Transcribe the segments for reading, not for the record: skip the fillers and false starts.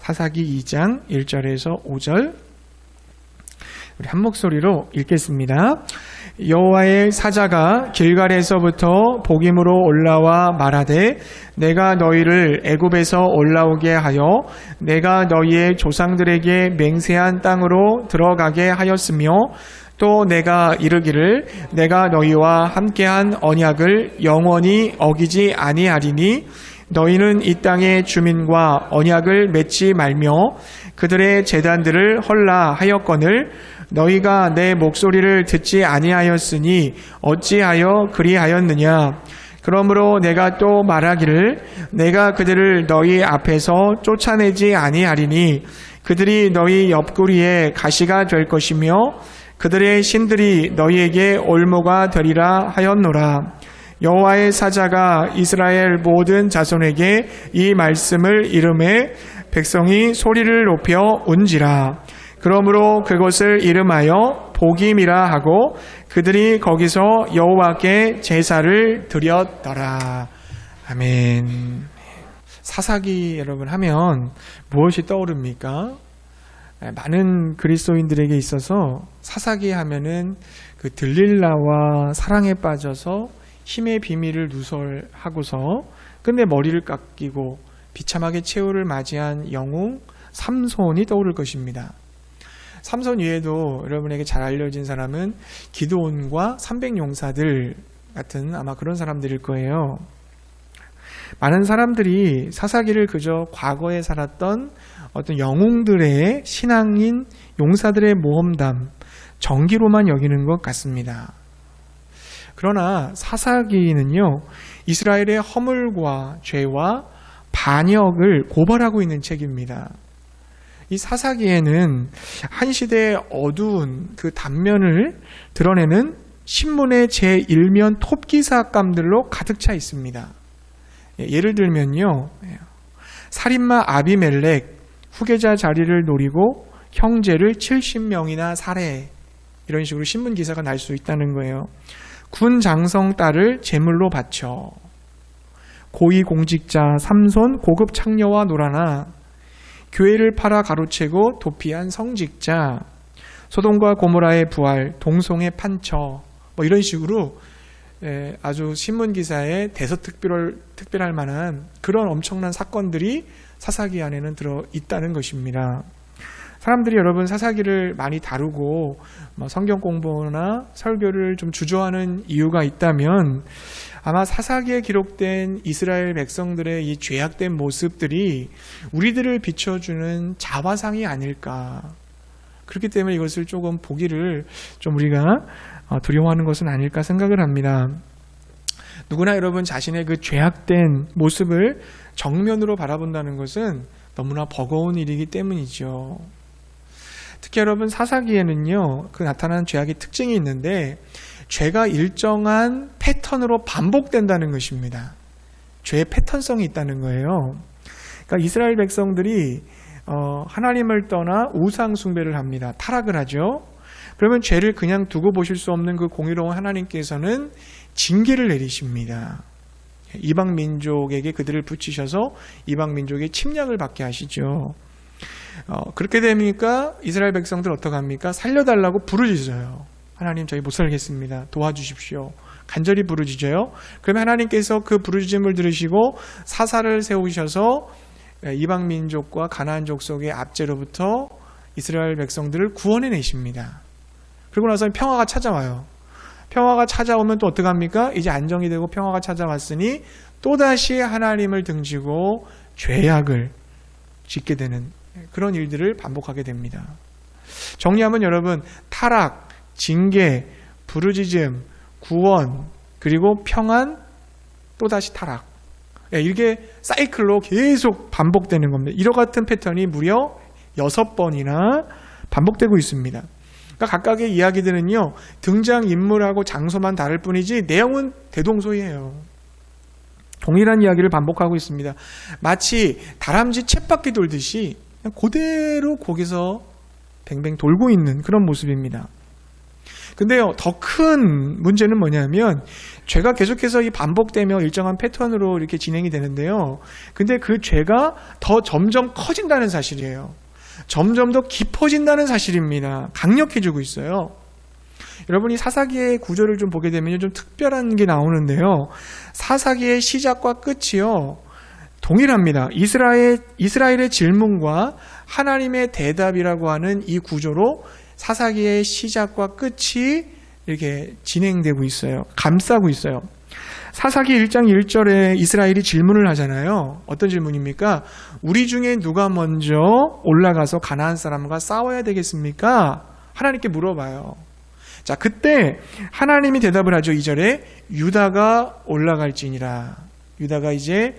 사사기 2장 1절에서 5절 우리 한 목소리로 읽겠습니다. 여호와의 사자가 길갈에서부터 복임으로 올라와 말하되 내가 너희를 애굽에서 올라오게 하여 내가 너희의 조상들에게 맹세한 땅으로 들어가게 하였으며 또 내가 이르기를 내가 너희와 함께한 언약을 영원히 어기지 아니하리니 너희는 이 땅의 주민과 언약을 맺지 말며 그들의 제단들을 헐라 하였거늘 너희가 내 목소리를 듣지 아니하였으니 어찌하여 그리하였느냐. 그러므로 내가 또 말하기를 내가 그들을 너희 앞에서 쫓아내지 아니하리니 그들이 너희 옆구리에 가시가 될 것이며 그들의 신들이 너희에게 올무가 되리라 하였노라. 여호와의 사자가 이스라엘 모든 자손에게 이 말씀을 이름해 백성이 소리를 높여 운지라. 그러므로 그것을 이름하여 복임이라 하고 그들이 거기서 여호와께 제사를 드렸더라. 아멘. 사사기 여러분 하면 무엇이 떠오릅니까? 많은 그리스도인들에게 있어서 사사기 하면은 그 들릴라와 사랑에 빠져서 힘의 비밀을 누설하고서 끝내 머리를 깎이고 비참하게 최후를 맞이한 영웅 삼손이 떠오를 것입니다. 삼손 외에도 여러분에게 잘 알려진 사람은 기드온과 300용사들 같은 아마 그런 사람들일 거예요. 많은 사람들이 사사기를 그저 과거에 살았던 어떤 영웅들의 신앙인 용사들의 모험담, 정기로만 여기는 것 같습니다. 그러나 사사기는요, 이스라엘의 허물과 죄와 반역을 고발하고 있는 책입니다. 이 사사기에는 한 시대의 어두운 그 단면을 드러내는 신문의 제1면 톱기사감들로 가득 차 있습니다. 예를 들면요, 살인마 아비멜렉, 후계자 자리를 노리고 형제를 70명이나 살해, 이런 식으로 신문 기사가 날 수 있다는 거예요. 군 장성 딸을 제물로 바쳐, 고위공직자 삼손 고급 창녀와 놀아나, 교회를 팔아 가로채고 도피한 성직자, 소돔과 고모라의 부활, 동송의 판처, 뭐 이런 식으로 아주 신문 기사에 대서특별할 만한 그런 엄청난 사건들이 사사기 안에는 들어 있다는 것입니다. 사람들이 여러분 사사기를 많이 다루고 성경 공부나 설교를 좀 주저하는 이유가 있다면 아마 사사기에 기록된 이스라엘 백성들의 이 죄악된 모습들이 우리들을 비춰주는 자화상이 아닐까. 그렇기 때문에 이것을 조금 보기를 좀 우리가 두려워하는 것은 아닐까 생각을 합니다. 누구나 여러분 자신의 그 죄악된 모습을 정면으로 바라본다는 것은 너무나 버거운 일이기 때문이죠. 특히 여러분 사사기에는요, 그 나타나는 죄악의 특징이 있는데 죄가 일정한 패턴으로 반복된다는 것입니다. 죄의 패턴성이 있다는 거예요. 그러니까 이스라엘 백성들이 하나님을 떠나 우상 숭배를 합니다. 타락을 하죠. 그러면 죄를 그냥 두고 보실 수 없는 그 공의로운 하나님께서는 징계를 내리십니다. 이방 민족에게 그들을 붙이셔서 이방 민족의 침략을 받게 하시죠. 그렇게 되니까 이스라엘 백성들 어떡합니까? 살려달라고 부르짖어요. 하나님 저희 못 살겠습니다. 도와주십시오. 간절히 부르짖어요. 그러면 하나님께서 그 부르짖음을 들으시고 사사를 세우셔서 이방 민족과 가나안 족속의 압제로부터 이스라엘 백성들을 구원해 내십니다. 그리고 나서 평화가 찾아와요. 평화가 찾아오면 또 어떡합니까? 이제 안정이 되고 평화가 찾아왔으니 또다시 하나님을 등지고 죄악을 짓게 되는 그런 일들을 반복하게 됩니다. 정리하면 여러분, 타락, 징계, 부르짖음, 구원, 그리고 평안, 또다시 타락. 이게 사이클로 계속 반복되는 겁니다. 이와 같은 패턴이 무려 6번이나 반복되고 있습니다. 그러니까 각각의 이야기들은요, 등장인물하고 장소만 다를 뿐이지 내용은 대동소이해요. 동일한 이야기를 반복하고 있습니다. 마치 다람쥐 쳇바퀴 돌듯이 그냥 그대로 거기서 뱅뱅 돌고 있는 그런 모습입니다. 근데요, 더 큰 문제는 뭐냐면 죄가 계속해서 이 반복되며 일정한 패턴으로 이렇게 진행이 되는데요. 근데 그 죄가 더 점점 커진다는 사실이에요. 점점 더 깊어진다는 사실입니다. 강력해지고 있어요. 여러분이 사사기의 구조를 좀 보게 되면 좀 특별한 게 나오는데요. 사사기의 시작과 끝이요, 동일합니다. 이스라엘의 질문과 하나님의 대답이라고 하는 이 구조로 사사기의 시작과 끝이 이렇게 진행되고 있어요. 감싸고 있어요. 사사기 1장 1절에 이스라엘이 질문을 하잖아요. 어떤 질문입니까? 우리 중에 누가 먼저 올라가서 가나안 사람과 싸워야 되겠습니까? 하나님께 물어봐요. 자, 그때 하나님이 대답을 하죠. 2절에 유다가 올라갈지니라. 유다가 이제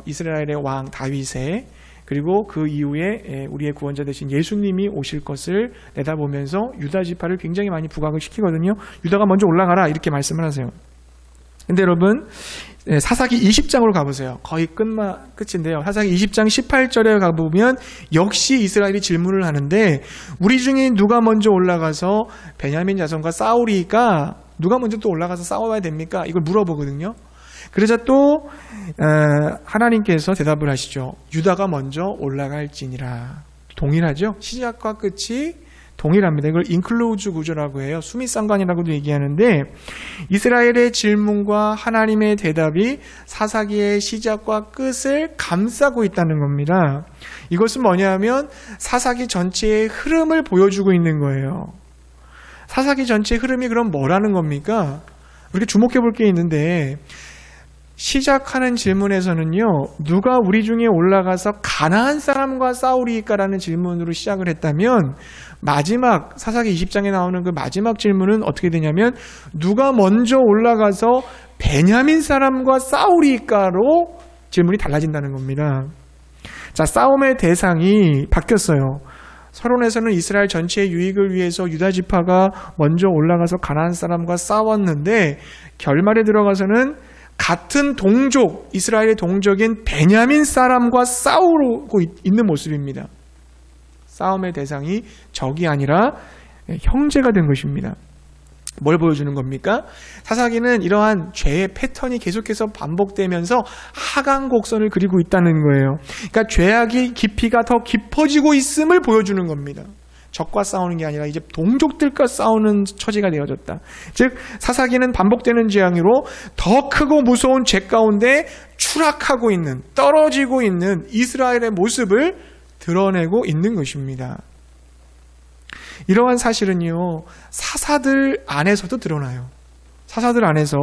이스라엘의 왕 다윗의, 그리고 그 이후에 우리의 구원자 되신 예수님이 오실 것을 내다보면서 유다 지파를 굉장히 많이 부각을 시키거든요. 유다가 먼저 올라가라 이렇게 말씀을 하세요. 근데 여러분, 사사기 20장으로 가보세요. 거의 끝인데요. 사사기 20장 18절에 가보면 역시 이스라엘이 질문을 하는데, 우리 중에 누가 먼저 올라가서 베냐민 자손과 싸우리까? 누가 먼저 또 올라가서 싸워야 됩니까? 이걸 물어보거든요. 그러자 또 하나님께서 대답을 하시죠. 유다가 먼저 올라갈지니라. 동일하죠? 시작과 끝이 동일합니다. 이걸 인클로즈 구조라고 해요. 수미상관이라고도 얘기하는데, 이스라엘의 질문과 하나님의 대답이 사사기의 시작과 끝을 감싸고 있다는 겁니다. 이것은 뭐냐면 사사기 전체의 흐름을 보여주고 있는 거예요. 사사기 전체의 흐름이 그럼 뭐라는 겁니까? 우리가 주목해 볼 게 있는데, 시작하는 질문에서는요, 누가 우리 중에 올라가서 가나안 사람과 싸우리까라는 질문으로 시작을 했다면, 마지막 사사기 20장에 나오는 그 마지막 질문은 어떻게 되냐면, 누가 먼저 올라가서 베냐민 사람과 싸우리까로 질문이 달라진다는 겁니다. 자, 싸움의 대상이 바뀌었어요. 서론에서는 이스라엘 전체의 유익을 위해서 유다 지파가 먼저 올라가서 가나안 사람과 싸웠는데, 결말에 들어가서는 같은 동족, 이스라엘의 동족인 베냐민 사람과 싸우고 있는 모습입니다. 싸움의 대상이 적이 아니라 형제가 된 것입니다. 뭘 보여주는 겁니까? 사사기는 이러한 죄의 패턴이 계속해서 반복되면서 하강 곡선을 그리고 있다는 거예요. 그러니까 죄악의 깊이가 더 깊어지고 있음을 보여주는 겁니다. 적과 싸우는 게 아니라 이제 동족들과 싸우는 처지가 되어졌다. 즉 사사기는 반복되는 재앙으로 더 크고 무서운 죄 가운데 추락하고 있는, 떨어지고 있는 이스라엘의 모습을 드러내고 있는 것입니다. 이러한 사실은요, 사사들 안에서도 드러나요. 사사들 안에서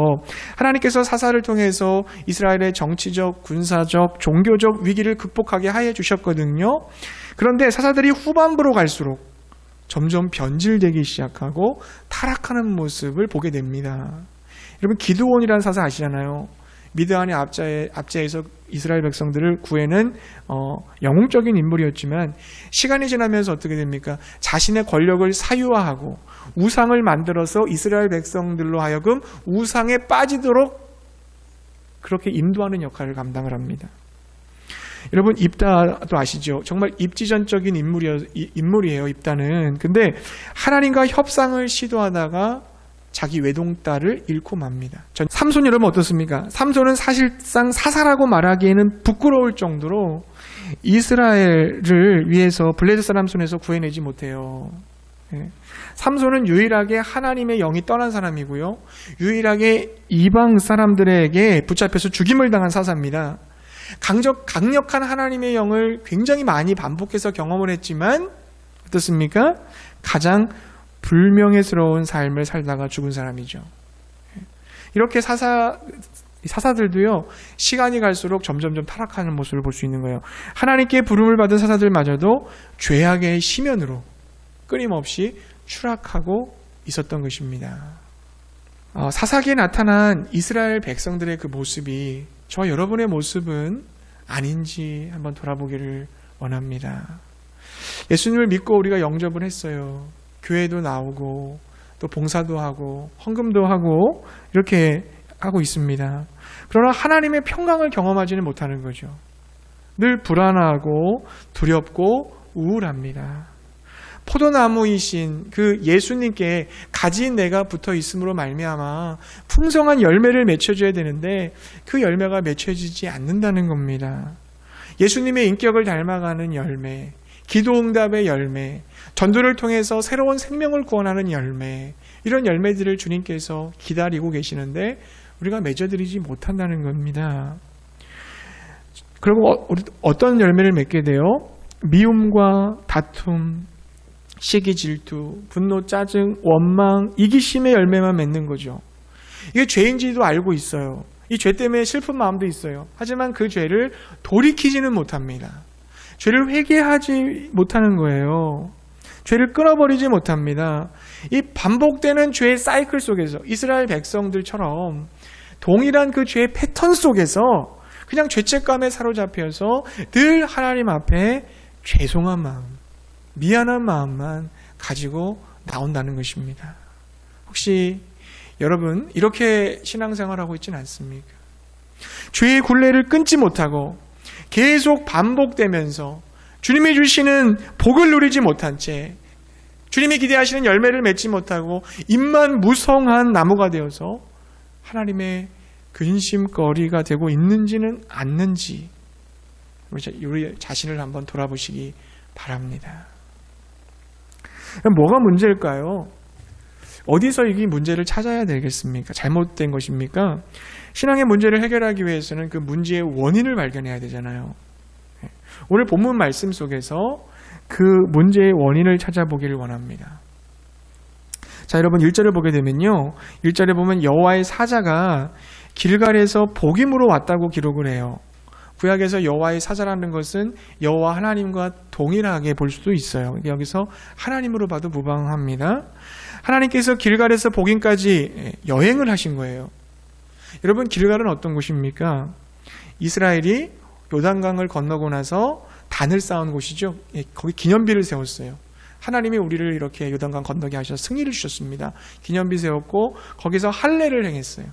하나님께서 사사를 통해서 이스라엘의 정치적, 군사적, 종교적 위기를 극복하게 하여 주셨거든요. 그런데 사사들이 후반부로 갈수록 점점 변질되기 시작하고 타락하는 모습을 보게 됩니다. 여러분, 기드온이라는 사사 아시잖아요. 미드안의 압제에서 이스라엘 백성들을 구해낸 영웅적인 인물이었지만, 시간이 지나면서 어떻게 됩니까? 자신의 권력을 사유화하고 우상을 만들어서 이스라엘 백성들로 하여금 우상에 빠지도록 그렇게 인도하는 역할을 감당을 합니다. 여러분, 입다도 아시죠? 정말 입지전적인 인물이에요, 입다는. 근데 하나님과 협상을 시도하다가 자기 외동딸을 잃고 맙니다. 삼손 여러분 어떻습니까? 삼손은 사실상 사사라고 말하기에는 부끄러울 정도로 이스라엘을 위해서 블레셋 사람 손에서 구해내지 못해요. 삼손은 유일하게 하나님의 영이 떠난 사람이고요, 유일하게 이방 사람들에게 붙잡혀서 죽임을 당한 사사입니다. 강력한 하나님의 영을 굉장히 많이 반복해서 경험을 했지만 어떻습니까? 가장 불명예스러운 삶을 살다가 죽은 사람이죠. 이렇게 사사들도요, 시간이 갈수록 점점점 타락하는 모습을 볼 수 있는 거예요. 하나님께 부름을 받은 사사들마저도 죄악의 심연으로 끊임없이 추락하고 있었던 것입니다. 사사기에 나타난 이스라엘 백성들의 그 모습이 저와 여러분의 모습은 아닌지 한번 돌아보기를 원합니다. 예수님을 믿고 우리가 영접을 했어요. 교회도 나오고 또 봉사도 하고 헌금도 하고 이렇게 하고 있습니다. 그러나 하나님의 평강을 경험하지는 못하는 거죠. 늘 불안하고 두렵고 우울합니다. 포도나무이신 그 예수님께 가지인 내가 붙어 있음으로 말미암아 풍성한 열매를 맺혀줘야 되는데 그 열매가 맺혀지지 않는다는 겁니다. 예수님의 인격을 닮아가는 열매, 기도응답의 열매, 전도를 통해서 새로운 생명을 구원하는 열매, 이런 열매들을 주님께서 기다리고 계시는데 우리가 맺어드리지 못한다는 겁니다. 그리고 어떤 열매를 맺게 돼요? 미움과 다툼, 시기, 질투, 분노, 짜증, 원망, 이기심의 열매만 맺는 거죠. 이게 죄인지도 알고 있어요. 이 죄 때문에 슬픈 마음도 있어요. 하지만 그 죄를 돌이키지는 못합니다. 죄를 회개하지 못하는 거예요. 죄를 끊어버리지 못합니다. 이 반복되는 죄의 사이클 속에서 이스라엘 백성들처럼 동일한 그 죄의 패턴 속에서 그냥 죄책감에 사로잡혀서 늘 하나님 앞에 죄송한 마음, 미안한 마음만 가지고 나온다는 것입니다. 혹시 여러분 이렇게 신앙생활하고 있지는 않습니까? 죄의 굴레를 끊지 못하고 계속 반복되면서 주님이 주시는 복을 누리지 못한 채 주님이 기대하시는 열매를 맺지 못하고 입만 무성한 나무가 되어서 하나님의 근심거리가 되고 있는지는 않는지 우리 자신을 한번 돌아보시기 바랍니다. 뭐가 문제일까요? 어디서 이 문제를 찾아야 되겠습니까? 잘못된 것입니까? 신앙의 문제를 해결하기 위해서는 그 문제의 원인을 발견해야 되잖아요. 오늘 본문 말씀 속에서 그 문제의 원인을 찾아보기를 원합니다. 자, 여러분 1절을 보게 되면요. 1절에 보면 여호와의 사자가 길갈에서 복임으로 왔다고 기록을 해요. 구약에서 여호와의 사자라는 것은 여호와 하나님과 동일하게 볼 수도 있어요. 여기서 하나님으로 봐도 무방합니다. 하나님께서 길갈에서 복임까지 여행을 하신 거예요. 여러분 길갈은 어떤 곳입니까? 이스라엘이 요단강을 건너고 나서 단을 쌓은 곳이죠. 거기 기념비를 세웠어요. 하나님이 우리를 이렇게 요단강 건너게 하셔서 승리를 주셨습니다. 기념비 세웠고 거기서 할례를 행했어요.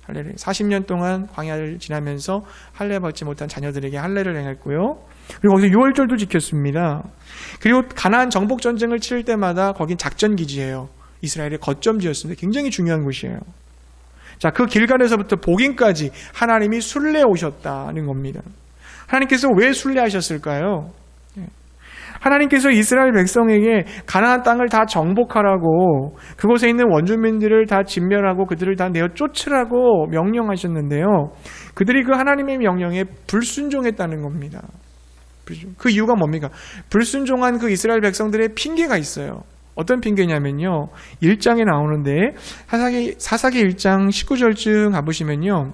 할례를 40년 동안 광야를 지나면서 할례 받지 못한 자녀들에게 할례를 행했고요. 그리고 거기서 유월절도 지켰습니다. 그리고 가나안 정복 전쟁을 치를 때마다 거긴 작전 기지예요. 이스라엘의 거점지였습니다. 굉장히 중요한 곳이에요. 자, 그 길갈에서부터 복임까지 하나님이 순례 오셨다는 겁니다. 하나님께서 왜 순례하셨을까요? 하나님께서 이스라엘 백성에게 가나안 땅을 다 정복하라고 그곳에 있는 원주민들을 다 진멸하고 그들을 다 내어 쫓으라고 명령하셨는데요. 그들이 그 하나님의 명령에 불순종했다는 겁니다. 그 이유가 뭡니까? 불순종한 그 이스라엘 백성들의 핑계가 있어요. 어떤 핑계냐면요. 1장에 나오는데 사사기 1장 19절쯤 가보시면요.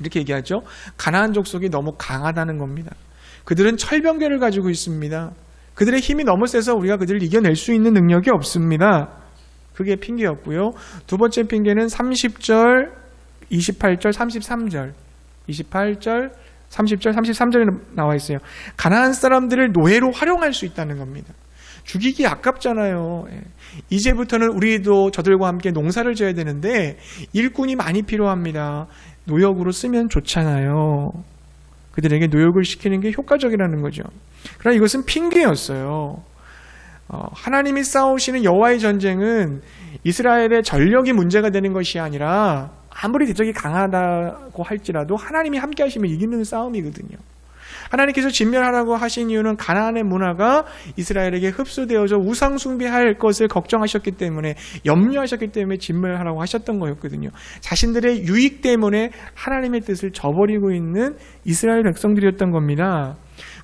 이렇게 얘기하죠. 가나안 족속이 너무 강하다는 겁니다. 그들은 철병계를 가지고 있습니다. 그들의 힘이 너무 세서 우리가 그들을 이겨낼 수 있는 능력이 없습니다. 그게 핑계였고요. 두 번째 핑계는 30절, 28절, 33절. 28절, 30절, 33절에 나와 있어요. 가나안 사람들을 노예로 활용할 수 있다는 겁니다. 죽이기 아깝잖아요. 이제부터는 우리도 저들과 함께 농사를 지어야 되는데 일꾼이 많이 필요합니다. 노역으로 쓰면 좋잖아요. 그들에게 노역을 시키는 게 효과적이라는 거죠. 그러나 이것은 핑계였어요. 하나님이 싸우시는 여호와의 전쟁은 이스라엘의 전력이 문제가 되는 것이 아니라 아무리 대적이 강하다고 할지라도 하나님이 함께 하시면 이기는 싸움이거든요. 하나님께서 진멸하라고 하신 이유는 가나안의 문화가 이스라엘에게 흡수되어서 우상 숭배할 것을 걱정하셨기 때문에 염려하셨기 때문에 진멸하라고 하셨던 거였거든요. 자신들의 유익 때문에 하나님의 뜻을 저버리고 있는 이스라엘 백성들이었던 겁니다.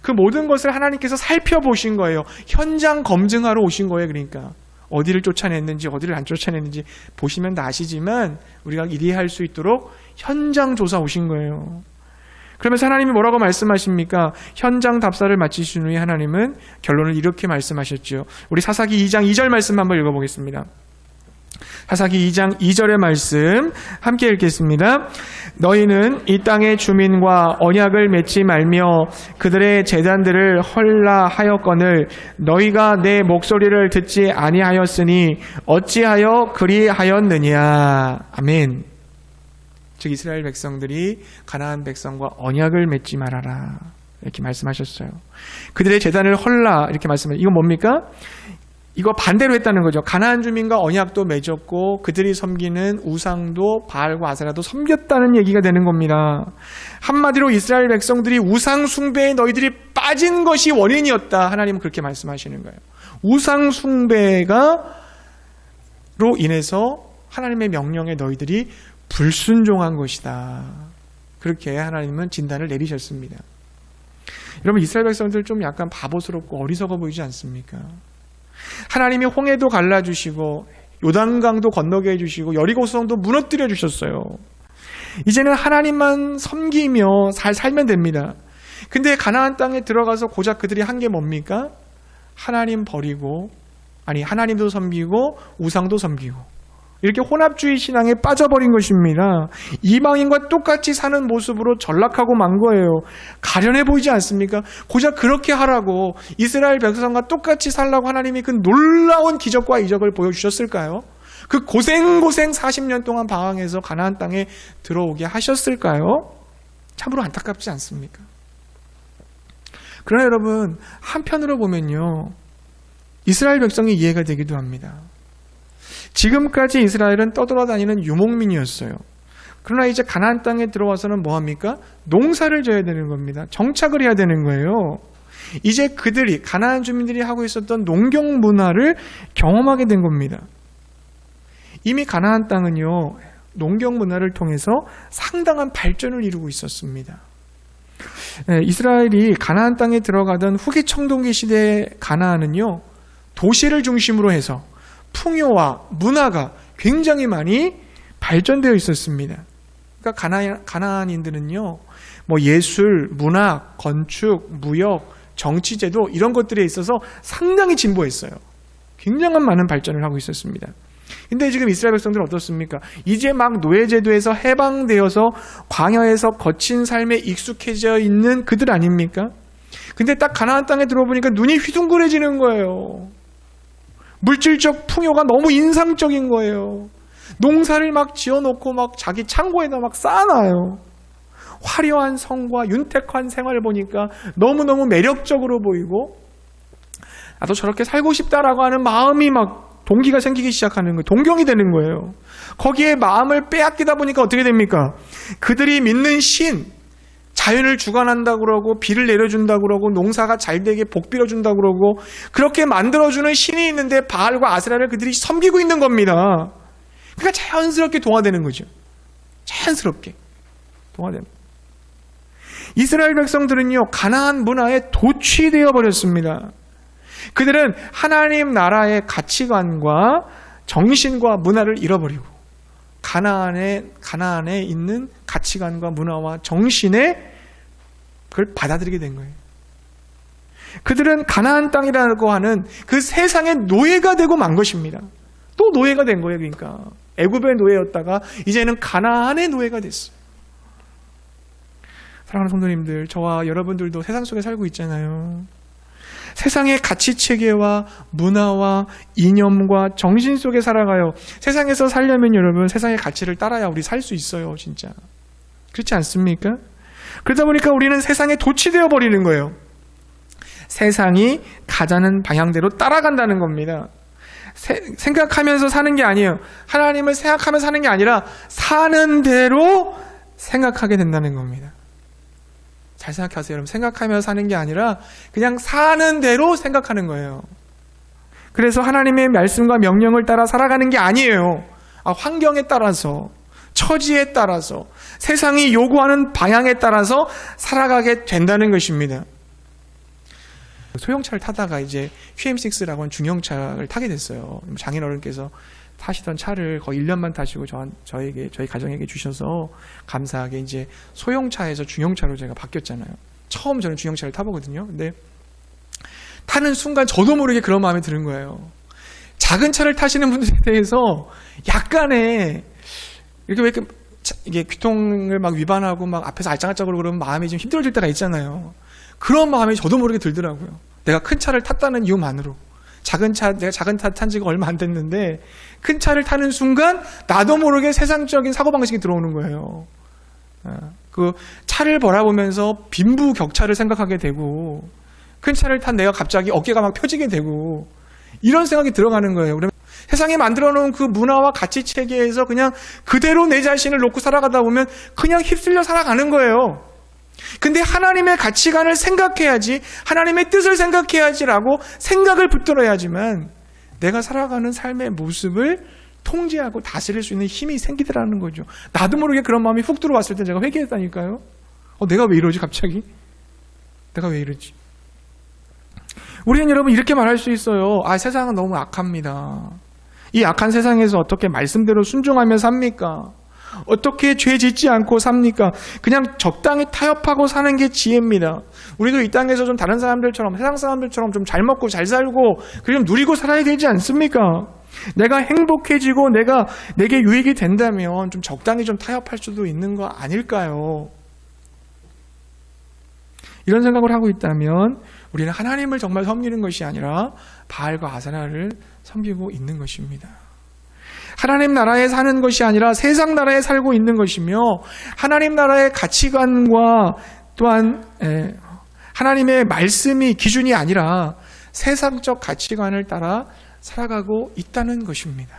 그 모든 것을 하나님께서 살펴보신 거예요. 현장 검증하러 오신 거예요. 그러니까 어디를 쫓아냈는지 어디를 안 쫓아냈는지 보시면 다 아시지만 우리가 이해할 수 있도록 현장 조사 오신 거예요. 그러면서 하나님이 뭐라고 말씀하십니까? 현장 답사를 마치신 후에 하나님은 결론을 이렇게 말씀하셨죠. 우리 사사기 2장 2절 말씀 한번 읽어보겠습니다. 사사기 2장 2절의 말씀 함께 읽겠습니다. 너희는 이 땅의 주민과 언약을 맺지 말며 그들의 제단들을 헐라하였거늘 너희가 내 목소리를 듣지 아니하였으니 어찌하여 그리하였느냐. 아멘. 즉 이스라엘 백성들이 가나안 백성과 언약을 맺지 말아라. 이렇게 말씀하셨어요. 그들의 제단을 헐라 이렇게 말씀해요. 이건 뭡니까? 이거 반대로 했다는 거죠. 가나안 주민과 언약도 맺었고 그들이 섬기는 우상도 바알과 아세라도 섬겼다는 얘기가 되는 겁니다. 한마디로 이스라엘 백성들이 우상 숭배에 너희들이 빠진 것이 원인이었다. 하나님은 그렇게 말씀하시는 거예요. 우상 숭배로 인해서 하나님의 명령에 너희들이 불순종한 것이다. 그렇게 하나님은 진단을 내리셨습니다. 여러분, 이스라엘 백성들 좀 약간 바보스럽고 어리석어 보이지 않습니까? 하나님이 홍해도 갈라주시고 요단강도 건너게 해주시고 여리고성도 무너뜨려 주셨어요. 이제는 하나님만 섬기며 잘 살면 됩니다. 근데 가나안 땅에 들어가서 고작 그들이 한 게 뭡니까? 하나님 버리고, 하나님도 섬기고 우상도 섬기고 이렇게 혼합주의 신앙에 빠져버린 것입니다. 이방인과 똑같이 사는 모습으로 전락하고 만 거예요. 가련해 보이지 않습니까? 고작 그렇게 하라고 이스라엘 백성과 똑같이 살라고 하나님이 그 놀라운 기적과 이적을 보여주셨을까요? 그 고생 40년 동안 방황해서 가나안 땅에 들어오게 하셨을까요? 참으로 안타깝지 않습니까? 그러나 여러분, 한편으로 보면요, 이스라엘 백성이 이해가 되기도 합니다. 지금까지 이스라엘은 떠돌아다니는 유목민이었어요. 그러나 이제 가나안 땅에 들어와서는 뭐합니까? 농사를 져야 되는 겁니다. 정착을 해야 되는 거예요. 이제 그들이, 가나안 주민들이 하고 있었던 농경 문화를 경험하게 된 겁니다. 이미 가나안 땅은요, 농경 문화를 통해서 상당한 발전을 이루고 있었습니다. 이스라엘이 가나안 땅에 들어가던 후기 청동기 시대의 가나안은요, 도시를 중심으로 해서 풍요와 문화가 굉장히 많이 발전되어 있었습니다. 그러니까 가나안인들은요, 뭐 예술, 문학, 건축, 무역, 정치제도 이런 것들에 있어서 상당히 진보했어요. 굉장한 많은 발전을 하고 있었습니다. 근데 지금 이스라엘 백성들은 어떻습니까? 이제 막 노예제도에서 해방되어서 광야에서 거친 삶에 익숙해져 있는 그들 아닙니까? 근데 딱 가나안 땅에 들어보니까 눈이 휘둥그레지는 거예요. 물질적 풍요가 너무 인상적인 거예요. 농사를 막 지어놓고 막 자기 창고에다 막 쌓아놔요. 화려한 성과 윤택한 생활을 보니까 너무너무 매력적으로 보이고, 나도 저렇게 살고 싶다라고 하는 마음이 막 동기가 생기기 시작하는 거예요. 동경이 되는 거예요. 거기에 마음을 빼앗기다 보니까 어떻게 됩니까? 그들이 믿는 신, 자연을 주관한다고 그러고 비를 내려준다고 그러고 농사가 잘 되게 복 빌어준다고 그러고 그렇게 만들어주는 신이 있는데 바알과 아세라를 그들이 섬기고 있는 겁니다. 그러니까 자연스럽게 동화되는 거죠. 자연스럽게 동화되는 거예요. 이스라엘 백성들은요, 가나안 문화에 도취되어 버렸습니다. 그들은 하나님 나라의 가치관과 정신과 문화를 잃어버리고 가나안에 있는 가치관과 문화와 정신에 그걸 받아들이게 된 거예요. 그들은 가나안 땅이라고 하는 그 세상의 노예가 되고 만 것입니다. 또 노예가 된 거예요. 그러니까 애굽의 노예였다가 이제는 가나안의 노예가 됐어요. 사랑하는 성도님들, 저와 여러분들도 세상 속에 살고 있잖아요. 세상의 가치체계와 문화와 이념과 정신 속에 살아가요. 세상에서 살려면 여러분, 세상의 가치를 따라야 우리 살 수 있어요. 진짜 그렇지 않습니까? 그러다 보니까 우리는 세상에 도취되어 버리는 거예요. 세상이 가자는 방향대로 따라간다는 겁니다. 생각하면서 사는 게 아니에요. 하나님을 생각하면서 사는 게 아니라 사는 대로 생각하게 된다는 겁니다. 잘 생각하세요. 여러분, 생각하며 사는 게 아니라 그냥 사는 대로 생각하는 거예요. 그래서 하나님의 말씀과 명령을 따라 살아가는 게 아니에요. 환경에 따라서, 처지에 따라서, 세상이 요구하는 방향에 따라서 살아가게 된다는 것입니다. 소형차를 타다가 이제 QM6라고 하는 중형차를 타게 됐어요. 장인어른께서 타시던 차를 거의 1년만 타시고 저희 가정에게 주셔서 감사하게 이제 소형차에서 중형차로 제가 바뀌었잖아요. 처음 저는 중형차를 타보거든요. 근데 타는 순간 저도 모르게 그런 마음이 드는 거예요. 작은 차를 타시는 분들에 대해서 약간의 이렇게 이게 규통을 막 위반하고 막 앞에서 알짱알짱으로 그러면 마음이 좀 힘들어질 때가 있잖아요. 그런 마음이 저도 모르게 들더라고요. 내가 큰 차를 탔다는 이유만으로. 내가 작은 차 탄 지가 얼마 안 됐는데 큰 차를 타는 순간 나도 모르게 세상적인 사고방식이 들어오는 거예요. 그 차를 바라보면서 빈부격차를 생각하게 되고 큰 차를 탄 내가 갑자기 어깨가 막 펴지게 되고 이런 생각이 들어가는 거예요. 그러면 세상에 만들어 놓은 그 문화와 가치 체계에서 그냥 그대로 내 자신을 놓고 살아가다 보면 그냥 휩쓸려 살아가는 거예요. 근데 하나님의 가치관을 생각해야지, 하나님의 뜻을 생각해야지라고 생각을 붙들어야지만 내가 살아가는 삶의 모습을 통제하고 다스릴 수 있는 힘이 생기더라는 거죠. 나도 모르게 그런 마음이 훅 들어왔을 때 제가 회개했다니까요. 내가 왜 이러지 갑자기? 내가 왜 이러지? 우리는 여러분 이렇게 말할 수 있어요. 세상은 너무 악합니다. 이 악한 세상에서 어떻게 말씀대로 순종하며 삽니까? 어떻게 죄 짓지 않고 삽니까? 그냥 적당히 타협하고 사는 게 지혜입니다. 우리도 이 땅에서 좀 다른 사람들처럼, 세상 사람들처럼 좀 잘 먹고 잘 살고 그냥 누리고 살아야 되지 않습니까? 내가 행복해지고 내게 유익이 된다면 좀 적당히 좀 타협할 수도 있는 거 아닐까요? 이런 생각을 하고 있다면 우리는 하나님을 정말 섬기는 것이 아니라 바알과 아세라를 섬기고 있는 것입니다. 하나님 나라에 사는 것이 아니라 세상 나라에 살고 있는 것이며 하나님 나라의 가치관과 또한 하나님의 말씀이 기준이 아니라 세상적 가치관을 따라 살아가고 있다는 것입니다.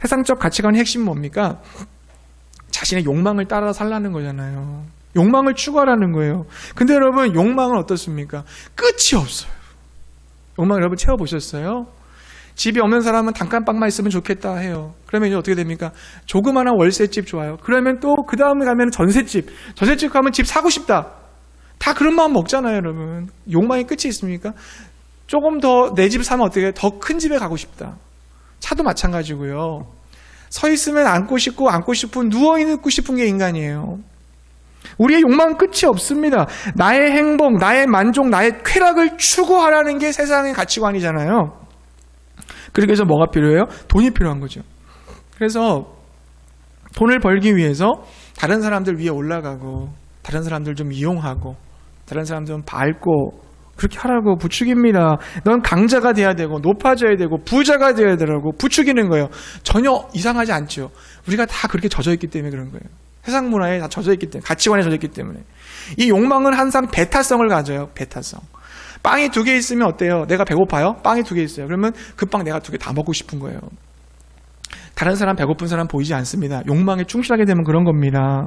세상적 가치관의 핵심은 뭡니까? 자신의 욕망을 따라 살라는 거잖아요. 욕망을 추구하라는 거예요. 근데 여러분 욕망은 어떻습니까? 끝이 없어요. 욕망 여러분 채워보셨어요? 집이 없는 사람은 단칸방만 있으면 좋겠다 해요. 그러면 이제 어떻게 됩니까? 조그마한 월세집 좋아요. 그러면 또 그 다음에 가면 전셋집 가면 집 사고 싶다. 다 그런 마음 먹잖아요, 여러분. 욕망의 끝이 있습니까? 조금 더 내 집 사면 어떻게 더 큰 집에 가고 싶다. 차도 마찬가지고요. 서 있으면 앉고 싶고 앉고 싶은 누워있고 싶은 게 인간이에요. 우리의 욕망은 끝이 없습니다. 나의 행복, 나의 만족, 나의 쾌락을 추구하라는 게 세상의 가치관이잖아요. 그렇게 해서 뭐가 필요해요? 돈이 필요한 거죠. 그래서 돈을 벌기 위해서 다른 사람들 위에 올라가고 다른 사람들 좀 이용하고 다른 사람들 좀 밟고 그렇게 하라고 부추깁니다. 넌 강자가 돼야 되고 높아져야 되고 부자가 돼야 되라고 부추기는 거예요. 전혀 이상하지 않죠. 우리가 다 그렇게 젖어있기 때문에 그런 거예요. 세상 문화에 다 젖어있기 때문에, 가치관에 젖어있기 때문에. 이 욕망은 항상 배타성을 가져요. 배타성. 빵이 2개 있으면 어때요? 내가 배고파요? 빵이 2개 있어요. 그러면 그 빵 내가 2개 다 먹고 싶은 거예요. 다른 사람 배고픈 사람 보이지 않습니다. 욕망에 충실하게 되면 그런 겁니다.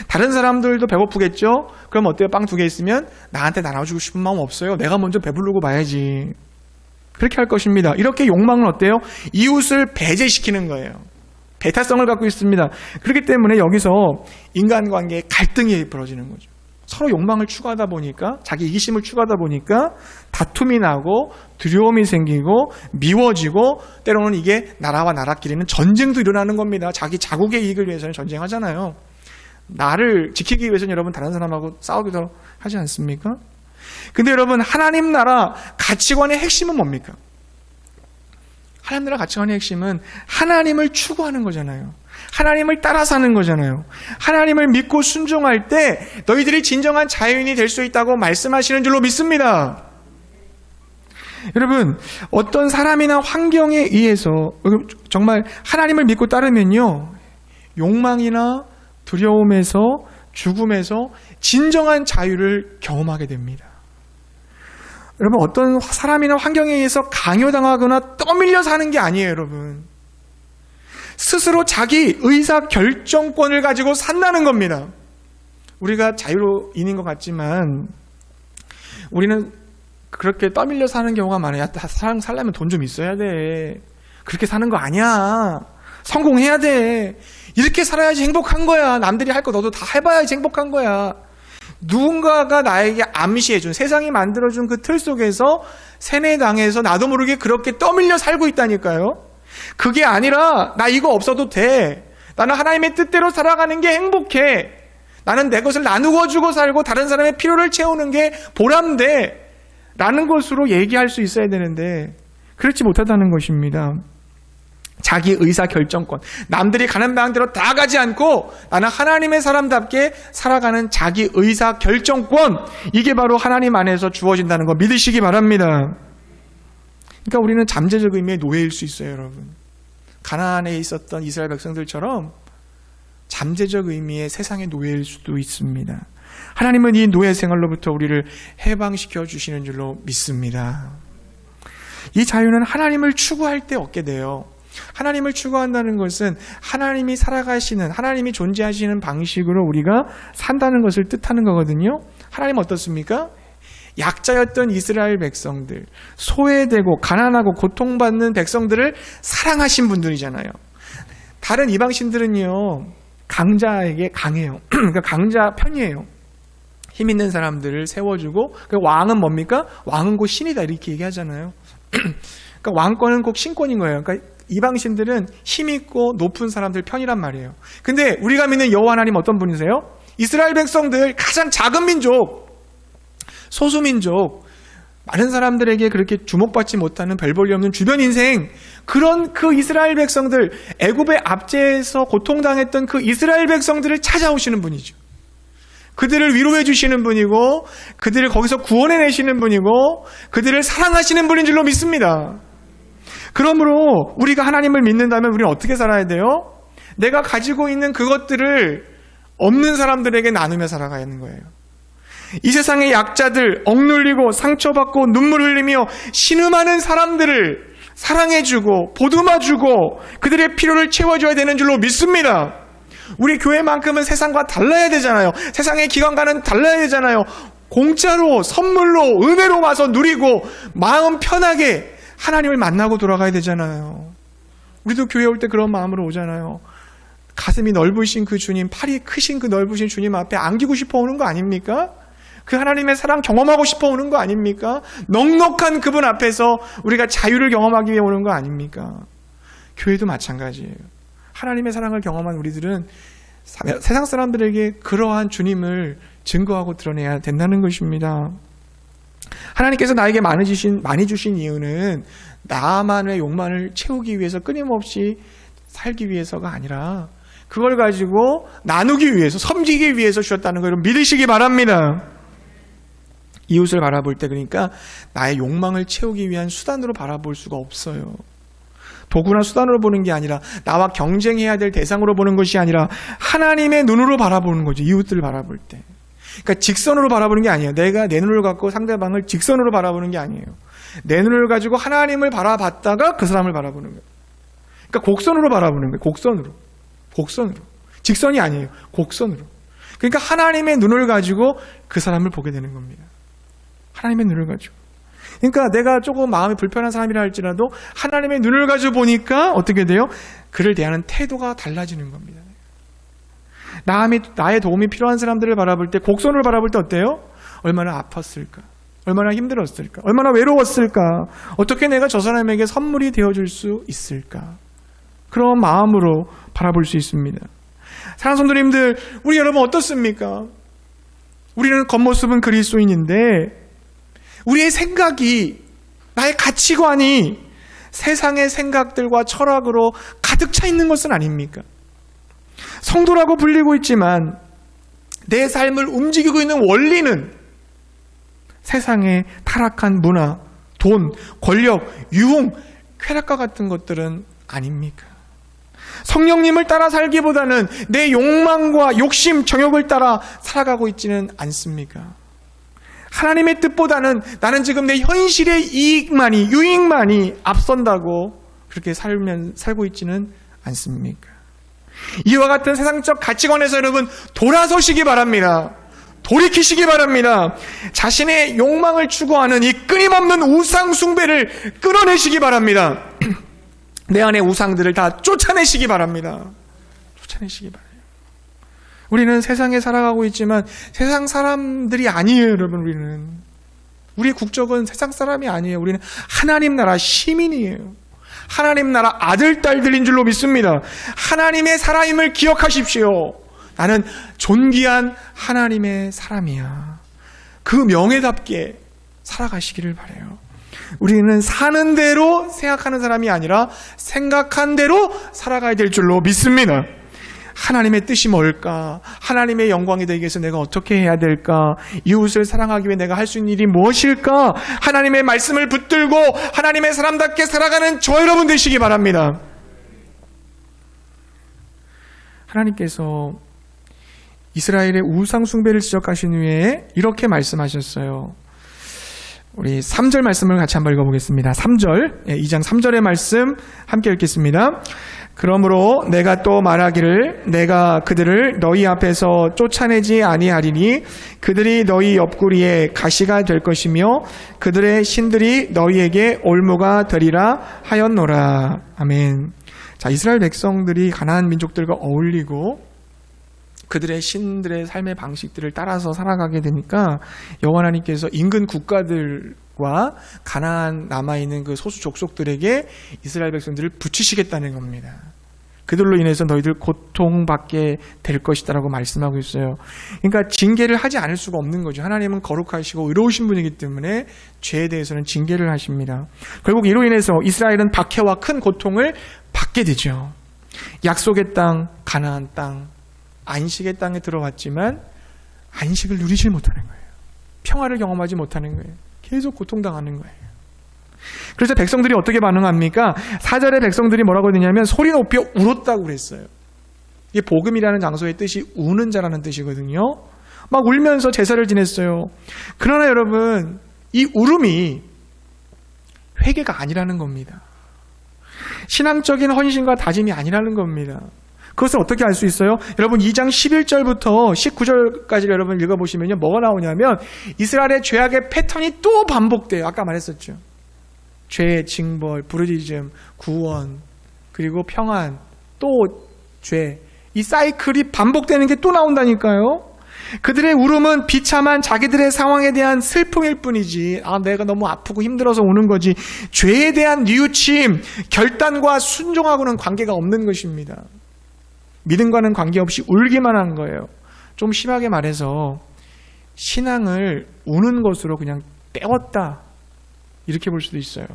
다른 사람들도 배고프겠죠? 그럼 어때요? 빵 2개 있으면 나한테 나눠주고 싶은 마음 없어요. 내가 먼저 배부르고 봐야지. 그렇게 할 것입니다. 이렇게 욕망은 어때요? 이웃을 배제시키는 거예요. 배타성을 갖고 있습니다. 그렇기 때문에 여기서 인간관계에 갈등이 벌어지는 거죠. 서로 욕망을 추구하다 보니까, 자기 이기심을 추구하다 보니까 다툼이 나고 두려움이 생기고 미워지고 때로는 이게 나라와 나라끼리는 전쟁도 일어나는 겁니다. 자기 자국의 이익을 위해서는 전쟁하잖아요. 나를 지키기 위해서는 여러분 다른 사람하고 싸우기도 하지 않습니까? 근데 여러분 하나님 나라 가치관의 핵심은 뭡니까? 하나님 나라 가치관의 핵심은 하나님을 추구하는 거잖아요. 하나님을 따라 사는 거잖아요. 하나님을 믿고 순종할 때 너희들이 진정한 자유인이 될 수 있다고 말씀하시는 줄로 믿습니다. 여러분 어떤 사람이나 환경에 의해서 정말 하나님을 믿고 따르면요, 욕망이나 두려움에서 죽음에서 진정한 자유를 경험하게 됩니다. 여러분 어떤 사람이나 환경에 의해서 강요당하거나 떠밀려 사는 게 아니에요. 여러분 스스로 자기 의사결정권을 가지고 산다는 겁니다. 우리가 자유로인인 것 같지만 우리는 그렇게 떠밀려 사는 경우가 많아요. 사람 살려면 돈 좀 있어야 돼. 그렇게 사는 거 아니야. 성공해야 돼. 이렇게 살아야지 행복한 거야. 남들이 할 거 너도 다 해봐야지 행복한 거야. 누군가가 나에게 암시해준, 세상이 만들어준 그 틀 속에서 세뇌당해서 나도 모르게 그렇게 떠밀려 살고 있다니까요. 그게 아니라 나 이거 없어도 돼. 나는 하나님의 뜻대로 살아가는 게 행복해. 나는 내 것을 나누어 주고 살고 다른 사람의 필요를 채우는 게 보람돼. 라는 것으로 얘기할 수 있어야 되는데 그렇지 못하다는 것입니다. 자기 의사결정권, 남들이 가는 방향대로 다 가지 않고 나는 하나님의 사람답게 살아가는 자기 의사결정권, 이게 바로 하나님 안에서 주어진다는 거 믿으시기 바랍니다. 그러니까 우리는 잠재적 의미의 노예일 수 있어요. 여러분 가나안에 있었던 이스라엘 백성들처럼 잠재적 의미의 세상의 노예일 수도 있습니다. 하나님은 이 노예 생활로부터 우리를 해방시켜 주시는 줄로 믿습니다. 이 자유는 하나님을 추구할 때 얻게 돼요. 하나님을 추구한다는 것은 하나님이 살아가시는, 하나님이 존재하시는 방식으로 우리가 산다는 것을 뜻하는 거거든요. 하나님은 어떻습니까? 약자였던 이스라엘 백성들, 소외되고 가난하고 고통받는 백성들을 사랑하신 분들이잖아요. 다른 이방신들은요, 강자에게 강해요. 그러니까 강자 편이에요. 힘 있는 사람들을 세워주고, 왕은 뭡니까? 왕은 곧 신이다 이렇게 얘기하잖아요. 그러니까 왕권은 꼭 신권인 거예요. 그러니까 이방신들은 힘 있고 높은 사람들 편이란 말이에요. 근데 우리가 믿는 여호와 하나님 어떤 분이세요? 이스라엘 백성들, 가장 작은 민족, 소수민족, 많은 사람들에게 그렇게 주목받지 못하는 별 볼일 없는 주변 인생, 그런 그 이스라엘 백성들, 애굽의 압제에서 고통당했던 그 이스라엘 백성들을 찾아오시는 분이죠. 그들을 위로해 주시는 분이고, 그들을 거기서 구원해내시는 분이고, 그들을 사랑하시는 분인 줄로 믿습니다. 그러므로 우리가 하나님을 믿는다면 우리는 어떻게 살아야 돼요? 내가 가지고 있는 그것들을 없는 사람들에게 나누며 살아가야 하는 거예요. 이 세상의 약자들, 억눌리고 상처받고 눈물 흘리며 신음하는 사람들을 사랑해주고 보듬어주고 그들의 필요를 채워줘야 되는 줄로 믿습니다. 우리 교회만큼은 세상과 달라야 되잖아요. 세상의 기관과는 달라야 되잖아요. 공짜로, 선물로, 은혜로 와서 누리고 마음 편하게 하나님을 만나고 돌아가야 되잖아요. 우리도 교회 올 때 그런 마음으로 오잖아요. 가슴이 넓으신 그 주님, 팔이 크신 그 넓으신 주님 앞에 안기고 싶어 오는 거 아닙니까? 그 하나님의 사랑 경험하고 싶어 오는 거 아닙니까? 넉넉한 그분 앞에서 우리가 자유를 경험하기 위해 오는 거 아닙니까? 교회도 마찬가지예요. 하나님의 사랑을 경험한 우리들은 세상 사람들에게 그러한 주님을 증거하고 드러내야 된다는 것입니다. 하나님께서 나에게 많이 주신 이유는 나만의 욕망을 채우기 위해서 끊임없이 살기 위해서가 아니라 그걸 가지고 나누기 위해서, 섬기기 위해서 주셨다는 걸 믿으시기 바랍니다. 이웃을 바라볼 때 그러니까 나의 욕망을 채우기 위한 수단으로 바라볼 수가 없어요. 도구나 수단으로 보는 게 아니라 나와 경쟁해야 될 대상으로 보는 것이 아니라 하나님의 눈으로 바라보는 거죠. 이웃들을 바라볼 때. 그러니까 직선으로 바라보는 게 아니에요. 내가 내 눈을 갖고 상대방을 직선으로 바라보는 게 아니에요. 내 눈을 가지고 하나님을 바라봤다가 그 사람을 바라보는 거예요. 그러니까 곡선으로 바라보는 거예요. 곡선으로. 직선이 아니에요. 곡선으로. 그러니까 하나님의 눈을 가지고 그 사람을 보게 되는 겁니다. 하나님의 눈을 가지고. 그러니까 내가 조금 마음이 불편한 사람이라 할지라도 하나님의 눈을 가지고 보니까 어떻게 돼요? 그를 대하는 태도가 달라지는 겁니다. 나의 도움이 필요한 사람들을 바라볼 때, 곡선을 바라볼 때 어때요? 얼마나 아팠을까? 얼마나 힘들었을까? 얼마나 외로웠을까? 어떻게 내가 저 사람에게 선물이 되어줄 수 있을까? 그런 마음으로 바라볼 수 있습니다. 사랑하는 성도님들, 우리 여러분 어떻습니까? 우리는 겉모습은 그리스도인인데 우리의 생각이, 나의 가치관이 세상의 생각들과 철학으로 가득 차 있는 것은 아닙니까? 성도라고 불리고 있지만 내 삶을 움직이고 있는 원리는 세상의 타락한 문화, 돈, 권력, 유흥, 쾌락과 같은 것들은 아닙니까? 성령님을 따라 살기보다는 내 욕망과 욕심, 정욕을 따라 살아가고 있지는 않습니까? 하나님의 뜻보다는 나는 지금 내 현실의 이익만이, 유익만이 앞선다고 그렇게 살고 있지는 않습니까? 이와 같은 세상적 가치관에서 여러분 돌아서시기 바랍니다. 돌이키시기 바랍니다. 자신의 욕망을 추구하는 이 끊임없는 우상 숭배를 끊어내시기 바랍니다. 내 안의 우상들을 다 쫓아내시기 바랍니다. 쫓아내시기 바랍니다. 우리는 세상에 살아가고 있지만 세상 사람들이 아니에요, 여러분. 우리 국적은 세상 사람이 아니에요. 우리는 하나님 나라 시민이에요. 하나님 나라 아들, 딸들인 줄로 믿습니다. 하나님의 사람임을 기억하십시오. 나는 존귀한 하나님의 사람이야. 그 명예답게 살아가시기를 바라요. 우리는 사는 대로 생각하는 사람이 아니라 생각한 대로 살아가야 될 줄로 믿습니다. 하나님의 뜻이 뭘까? 하나님의 영광이 되기 위해서 내가 어떻게 해야 될까? 이웃을 사랑하기 위해 내가 할 수 있는 일이 무엇일까? 하나님의 말씀을 붙들고 하나님의 사람답게 살아가는 저 여러분 되시기 바랍니다. 하나님께서 이스라엘의 우상 숭배를 지적하신 후에 이렇게 말씀하셨어요. 우리 3절 말씀을 같이 한번 읽어보겠습니다. 3절, 2장 3절의 말씀 함께 읽겠습니다. 그러므로 내가 또 말하기를 내가 그들을 너희 앞에서 쫓아내지 아니하리니 그들이 너희 옆구리에 가시가 될 것이며 그들의 신들이 너희에게 올무가 되리라 하였노라. 아멘. 자, 이스라엘 백성들이 가나안 민족들과 어울리고 그들의 신들의 삶의 방식들을 따라서 살아가게 되니까 여호와 하나님께서 인근 국가들과 가나안 남아있는 그 소수 족속들에게 이스라엘 백성들을 붙이시겠다는 겁니다. 그들로 인해서 너희들 고통받게 될 것이다라고 말씀하고 있어요. 그러니까 징계를 하지 않을 수가 없는 거죠. 하나님은 거룩하시고 의로우신 분이기 때문에 죄에 대해서는 징계를 하십니다. 결국 이로 인해서 이스라엘은 박해와 큰 고통을 받게 되죠. 약속의 땅, 가나안 땅, 안식의 땅에 들어왔지만 안식을 누리질 못하는 거예요. 평화를 경험하지 못하는 거예요. 계속 고통당하는 거예요. 그래서 백성들이 어떻게 반응합니까? 4절에 백성들이 뭐라고 했느냐면 소리 높여 울었다고 그랬어요. 이게 복음이라는 장소의 뜻이 우는 자라는 뜻이거든요. 막 울면서 제사를 지냈어요. 그러나 여러분, 이 울음이 회개가 아니라는 겁니다. 신앙적인 헌신과 다짐이 아니라는 겁니다. 그것을 어떻게 알 수 있어요? 여러분 2장 11절부터 19절까지 여러분 읽어보시면요, 뭐가 나오냐면 이스라엘의 죄악의 패턴이 또 반복돼요. 아까 말했었죠. 죄, 징벌, 부르짖음, 구원, 그리고 평안, 또 죄. 이 사이클이 반복되는 게 또 나온다니까요. 그들의 울음은 비참한 자기들의 상황에 대한 슬픔일 뿐이지, 내가 너무 아프고 힘들어서 우는 거지, 죄에 대한 뉘우침, 결단과 순종하고는 관계가 없는 것입니다. 믿음과는 관계없이 울기만 한 거예요. 좀 심하게 말해서 신앙을 우는 것으로 그냥 때웠다, 이렇게 볼 수도 있어요.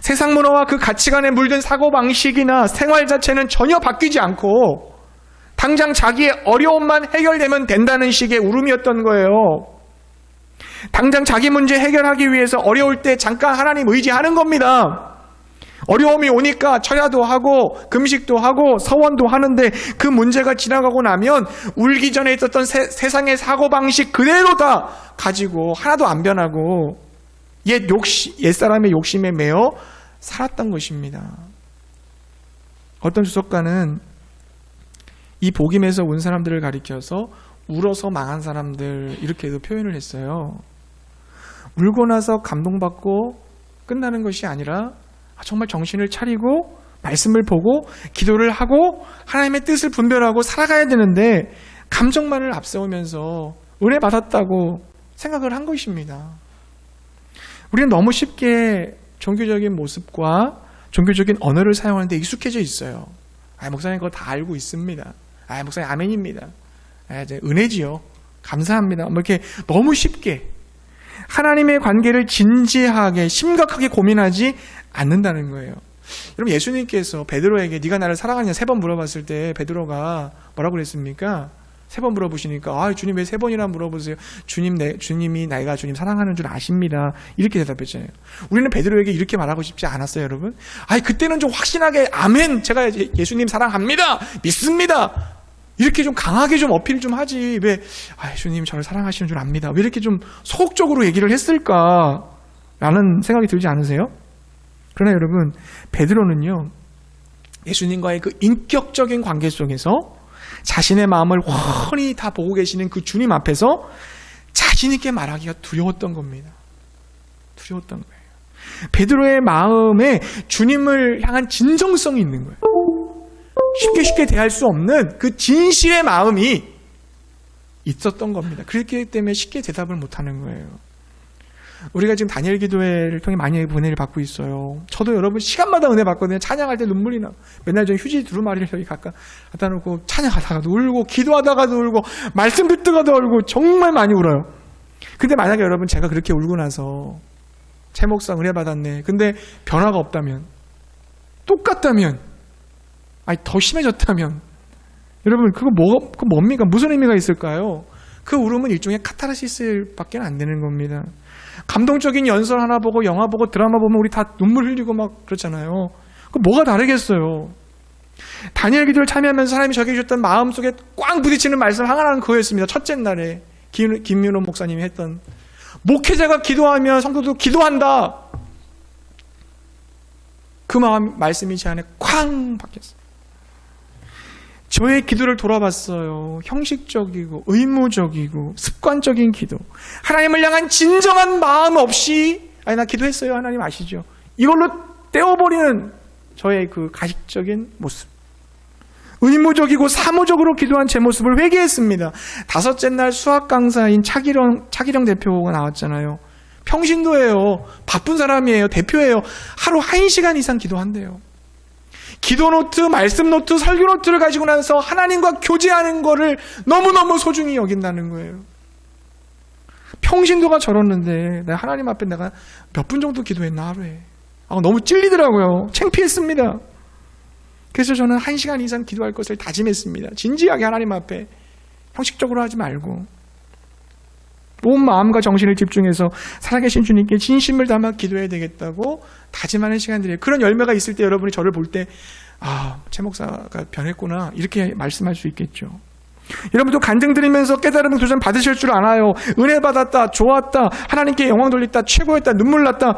세상 문화와 그 가치관에 물든 사고방식이나 생활 자체는 전혀 바뀌지 않고 당장 자기의 어려움만 해결되면 된다는 식의 울음이었던 거예요. 당장 자기 문제 해결하기 위해서 어려울 때 잠깐 하나님 의지하는 겁니다. 어려움이 오니까 철야도 하고 금식도 하고 서원도 하는데 그 문제가 지나가고 나면 울기 전에 있었던 세상의 사고방식 그대로 다 가지고 하나도 안 변하고 옛사람의 욕심에 매여 살았던 것입니다. 어떤 주석가는 이 복임에서 온 사람들을 가리켜서 울어서 망한 사람들, 이렇게도 표현을 했어요. 울고 나서 감동받고 끝나는 것이 아니라 정말 정신을 차리고 말씀을 보고 기도를 하고 하나님의 뜻을 분별하고 살아가야 되는데 감정만을 앞세우면서 은혜 받았다고 생각을 한 것입니다. 우리는 너무 쉽게 종교적인 모습과 종교적인 언어를 사용하는데 익숙해져 있어요. 목사님 그거 다 알고 있습니다. 목사님 아멘입니다. 이제 은혜지요. 감사합니다. 이렇게 너무 쉽게 하나님의 관계를 진지하게 심각하게 고민하지 않는다는 거예요. 여러분, 예수님께서 베드로에게 네가 나를 사랑하느냐 3번 물어봤을 때 베드로가 뭐라고 그랬습니까? 3번 물어보시니까 주님 왜 3번이나 물어보세요? 주님이 내가 주님 사랑하는 줄 아십니다. 이렇게 대답했잖아요. 우리는 베드로에게 이렇게 말하고 싶지 않았어요, 여러분? 그때는 좀 확신하게 아멘, 제가 예수님 사랑합니다, 믿습니다, 이렇게 좀 강하게 좀 어필 좀 하지, 왜 예수님 저를 사랑하시는 줄 압니다, 왜 이렇게 좀 소극적으로 얘기를 했을까 라는 생각이 들지 않으세요? 그러나 여러분, 베드로는요, 예수님과의 그 인격적인 관계 속에서 자신의 마음을 훤히 다 보고 계시는 그 주님 앞에서 자신 있게 말하기가 두려웠던 겁니다. 두려웠던 거예요. 베드로의 마음에 주님을 향한 진정성이 있는 거예요. 쉽게 대할 수 없는 그 진실의 마음이 있었던 겁니다. 그렇기 때문에 쉽게 대답을 못하는 거예요. 우리가 지금 다니엘 기도회를 통해 많이 은혜를 받고 있어요. 저도 여러분 시간마다 은혜 받거든요. 찬양할 때 눈물이 나. 맨날 저 휴지 두루마리를 여기 갖다 놓고 찬양하다가도 울고 기도하다가도 울고 말씀 듣다가도 울고 정말 많이 울어요. 근데 만약에 여러분 제가 그렇게 울고 나서 최 목사 은혜 받았네, 근데 변화가 없다면, 똑같다면, 더 심해졌다면, 여러분 그거 뭡니까? 무슨 의미가 있을까요? 그 울음은 일종의 카타르시스밖에 안 되는 겁니다. 감동적인 연설 하나 보고 영화 보고 드라마 보면 우리 다 눈물 흘리고 막 그렇잖아요. 그럼 뭐가 다르겠어요? 다니엘 기도를 참여하면서 하나님이 저에게 주셨던 마음속에 꽝 부딪히는 말씀 하나는 그거였습니다. 첫째 날에 김윤호 목사님이 했던, 목회자가 기도하면 성도도 기도한다. 그 말씀이 제 안에 쾅 박혔어요. 저의 기도를 돌아봤어요. 형식적이고 의무적이고 습관적인 기도, 하나님을 향한 진정한 마음 없이, 아니 나 기도했어요 하나님 아시죠, 이걸로 떼어버리는 저의 그 가식적인 모습, 의무적이고 사무적으로 기도한 제 모습을 회개했습니다. 다섯째 날 수학 강사인 차기령 대표가 나왔잖아요. 평신도예요. 바쁜 사람이에요. 대표예요. 하루 1시간 이상 기도한대요. 기도 노트, 말씀 노트, 설교 노트를 가지고 나서 하나님과 교제하는 거를 너무너무 소중히 여긴다는 거예요. 평신도가 저렀는데 내가 하나님 앞에 내가 몇 분 정도 기도했나 하루에. 너무 찔리더라고요. 창피했습니다. 그래서 저는 1시간 이상 기도할 것을 다짐했습니다. 진지하게 하나님 앞에, 형식적으로 하지 말고 온 마음과 정신을 집중해서 살아계신 주님께 진심을 담아 기도해야 되겠다고 다짐하는 시간들이에요. 그런 열매가 있을 때 여러분이 저를 볼 때 최 목사가 변했구나 이렇게 말씀할 수 있겠죠. 여러분도 간증 드리면서 깨달음을 도전 받으실 줄 알아요. 은혜 받았다, 좋았다, 하나님께 영광 돌렸다, 최고였다, 눈물 났다,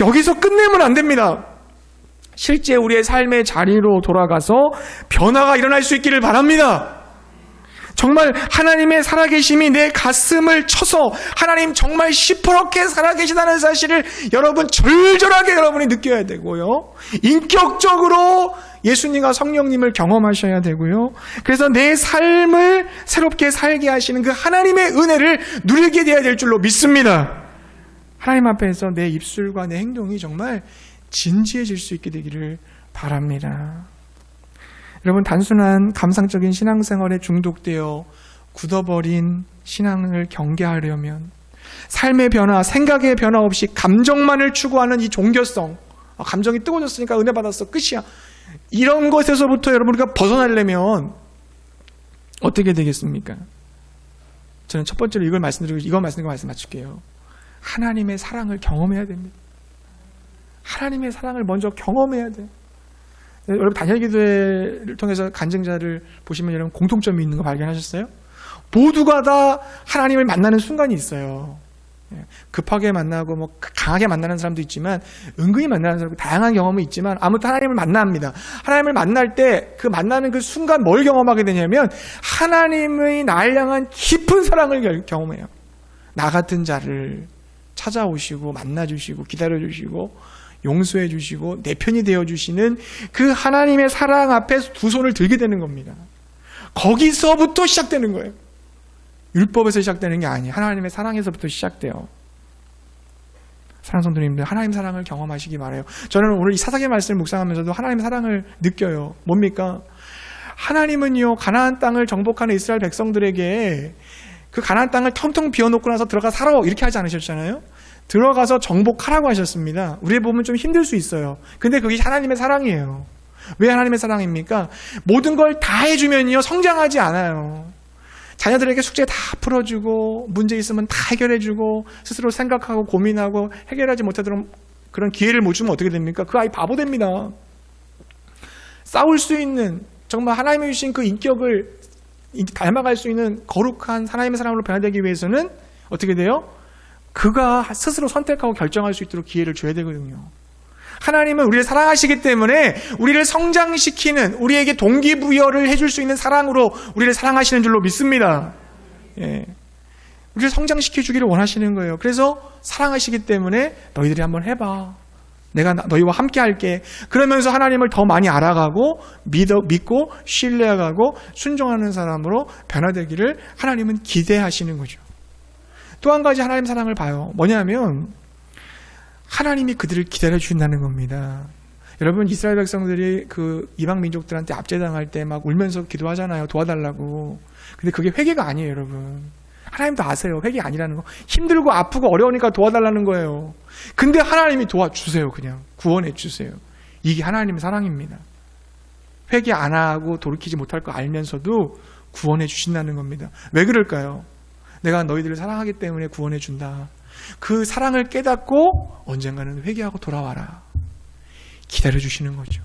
여기서 끝내면 안 됩니다. 실제 우리의 삶의 자리로 돌아가서 변화가 일어날 수 있기를 바랍니다. 정말 하나님의 살아계심이 내 가슴을 쳐서 하나님 정말 시퍼렇게 살아계시다는 사실을 여러분 절절하게 여러분이 느껴야 되고요. 인격적으로 예수님과 성령님을 경험하셔야 되고요. 그래서 내 삶을 새롭게 살게 하시는 그 하나님의 은혜를 누리게 되어야 될 줄로 믿습니다. 하나님 앞에서 내 입술과 내 행동이 정말 진지해질 수 있게 되기를 바랍니다. 여러분, 단순한 감상적인 신앙생활에 중독되어 굳어버린 신앙을 경계하려면 삶의 변화, 생각의 변화 없이 감정만을 추구하는 이 종교성, 감정이 뜨거워졌으니까 은혜 받았어, 끝이야, 이런 것에서부터 여러분과 벗어나려면 어떻게 되겠습니까? 저는 첫 번째로 이걸 말씀드리고 이거 말씀드리고 말씀 마칠게요. 하나님의 사랑을 경험해야 됩니다. 하나님의 사랑을 먼저 경험해야 돼. 여러분, 다니엘 기도회를 통해서 간증자를 보시면 여러분 공통점이 있는 거 발견하셨어요? 모두가 다 하나님을 만나는 순간이 있어요. 급하게 만나고 강하게 만나는 사람도 있지만 은근히 만나는 사람도 다양한 경험이 있지만 아무튼 하나님을 만납니다. 하나님을 만날 때 그 만나는 그 순간 뭘 경험하게 되냐면 하나님의 나를 향한 깊은 사랑을 경험해요. 나 같은 자를 찾아오시고 만나주시고 기다려주시고 용서해 주시고 내 편이 되어주시는 그 하나님의 사랑 앞에 두 손을 들게 되는 겁니다. 거기서부터 시작되는 거예요. 율법에서 시작되는 게 아니에요. 하나님의 사랑에서부터 시작돼요. 사랑하는 성도님들, 하나님 사랑을 경험하시기 바라요. 저는 오늘 이 사사기 말씀을 묵상하면서도 하나님의 사랑을 느껴요. 뭡니까? 하나님은요, 가나안 땅을 정복하는 이스라엘 백성들에게 그 가나안 땅을 텅텅 비워놓고 나서 들어가 살아 이렇게 하지 않으셨잖아요. 들어가서 정복하라고 하셨습니다. 우리 보면 좀 힘들 수 있어요. 근데 그게 하나님의 사랑이에요. 왜 하나님의 사랑입니까? 모든 걸 다 해주면요 성장하지 않아요. 자녀들에게 숙제 다 풀어주고 문제 있으면 다 해결해주고 스스로 생각하고 고민하고 해결하지 못하도록 그런 기회를 못 주면 어떻게 됩니까? 그 아이 바보 됩니다. 싸울 수 있는, 정말 하나님이 주신 그 인격을 닮아갈 수 있는 거룩한 하나님의 사랑으로 변화되기 위해서는 어떻게 돼요? 그가 스스로 선택하고 결정할 수 있도록 기회를 줘야 되거든요. 하나님은 우리를 사랑하시기 때문에 우리를 성장시키는, 우리에게 동기부여를 해줄 수 있는 사랑으로 우리를 사랑하시는 줄로 믿습니다. 예. 우리를 성장시켜주기를 원하시는 거예요. 그래서 사랑하시기 때문에 너희들이 한번 해봐. 내가 너희와 함께 할게. 그러면서 하나님을 더 많이 알아가고 믿고 신뢰하고 순종하는 사람으로 변화되기를 하나님은 기대하시는 거죠. 또 한 가지 하나님 사랑을 봐요. 뭐냐면 하나님이 그들을 기다려주신다는 겁니다. 여러분, 이스라엘 백성들이 그 이방 민족들한테 압제당할 때 막 울면서 기도하잖아요. 도와달라고. 근데 그게 회개가 아니에요, 여러분. 하나님도 아세요. 회개 아니라는 거. 힘들고 아프고 어려우니까 도와달라는 거예요. 근데 하나님이 도와주세요. 그냥 구원해 주세요. 이게 하나님의 사랑입니다. 회개 안 하고 돌이키지 못할 거 알면서도 구원해 주신다는 겁니다. 왜 그럴까요? 내가 너희들을 사랑하기 때문에 구원해 준다. 그 사랑을 깨닫고 언젠가는 회개하고 돌아와라. 기다려주시는 거죠.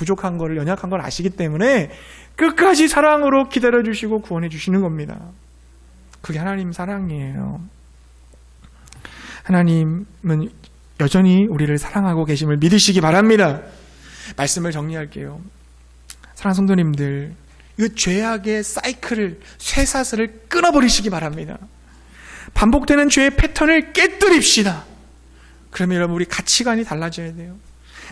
부족한 거를, 연약한 걸 아시기 때문에 끝까지 사랑으로 기다려주시고 구원해 주시는 겁니다. 그게 하나님 사랑이에요. 하나님은 여전히 우리를 사랑하고 계심을 믿으시기 바랍니다. 말씀을 정리할게요. 사랑하는 성도님들, 이 죄악의 사이클을, 쇠사슬을 끊어버리시기 바랍니다. 반복되는 죄의 패턴을 깨뜨립시다. 그러면 여러분, 우리 가치관이 달라져야 돼요.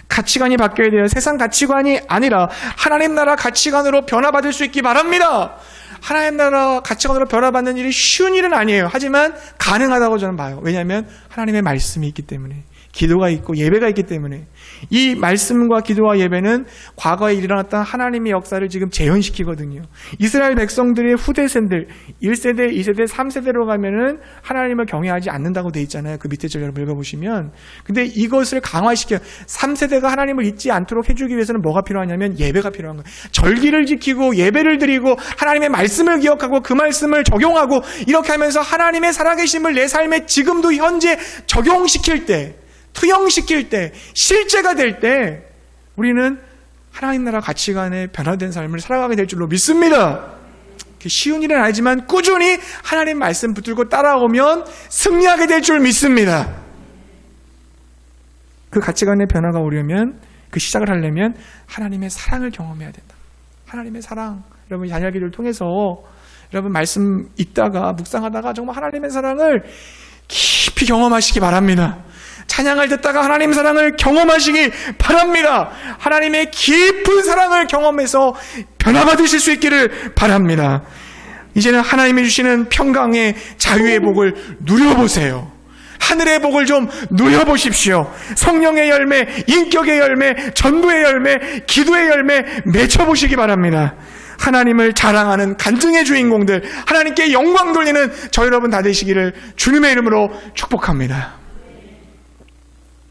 가치관이 바뀌어야 돼요. 세상 가치관이 아니라 하나님 나라 가치관으로 변화받을 수 있기 바랍니다. 하나님 나라 가치관으로 변화받는 일이 쉬운 일은 아니에요. 하지만 가능하다고 저는 봐요. 왜냐하면 하나님의 말씀이 있기 때문에, 기도가 있고 예배가 있기 때문에. 이 말씀과 기도와 예배는 과거에 일어났던 하나님의 역사를 지금 재현시키거든요. 이스라엘 백성들의 후대생들, 1세대, 2세대, 3세대로 가면은 하나님을 경외하지 않는다고 돼 있잖아요. 그 밑에 절 여러분 읽어보시면. 근데 이것을 강화시켜요. 3세대가 하나님을 잊지 않도록 해주기 위해서는 뭐가 필요하냐면 예배가 필요한 거예요. 절기를 지키고 예배를 드리고 하나님의 말씀을 기억하고 그 말씀을 적용하고, 이렇게 하면서 하나님의 살아계심을 내 삶에 지금도 현재 적용시킬 때, 투영시킬 때, 실제가 될 때 우리는 하나님 나라 가치관에 변화된 삶을 살아가게 될 줄로 믿습니다. 쉬운 일은 아니지만 꾸준히 하나님 말씀 붙들고 따라오면 승리하게 될 줄 믿습니다. 그 가치관의 변화가 오려면, 그 시작을 하려면 하나님의 사랑을 경험해야 된다. 하나님의 사랑. 여러분, 자녀 기도를 통해서 여러분 말씀 읽다가 묵상하다가 정말 하나님의 사랑을 깊이 경험하시기 바랍니다. 찬양을 듣다가 하나님의 사랑을 경험하시기 바랍니다. 하나님의 깊은 사랑을 경험해서 변화받으실 수 있기를 바랍니다. 이제는 하나님이 주시는 평강의 자유의 복을 누려보세요. 하늘의 복을 좀 누려보십시오. 성령의 열매, 인격의 열매, 전도의 열매, 기도의 열매 맺혀보시기 바랍니다. 하나님을 자랑하는 간증의 주인공들, 하나님께 영광 돌리는 저 여러분 다 되시기를 주님의 이름으로 축복합니다.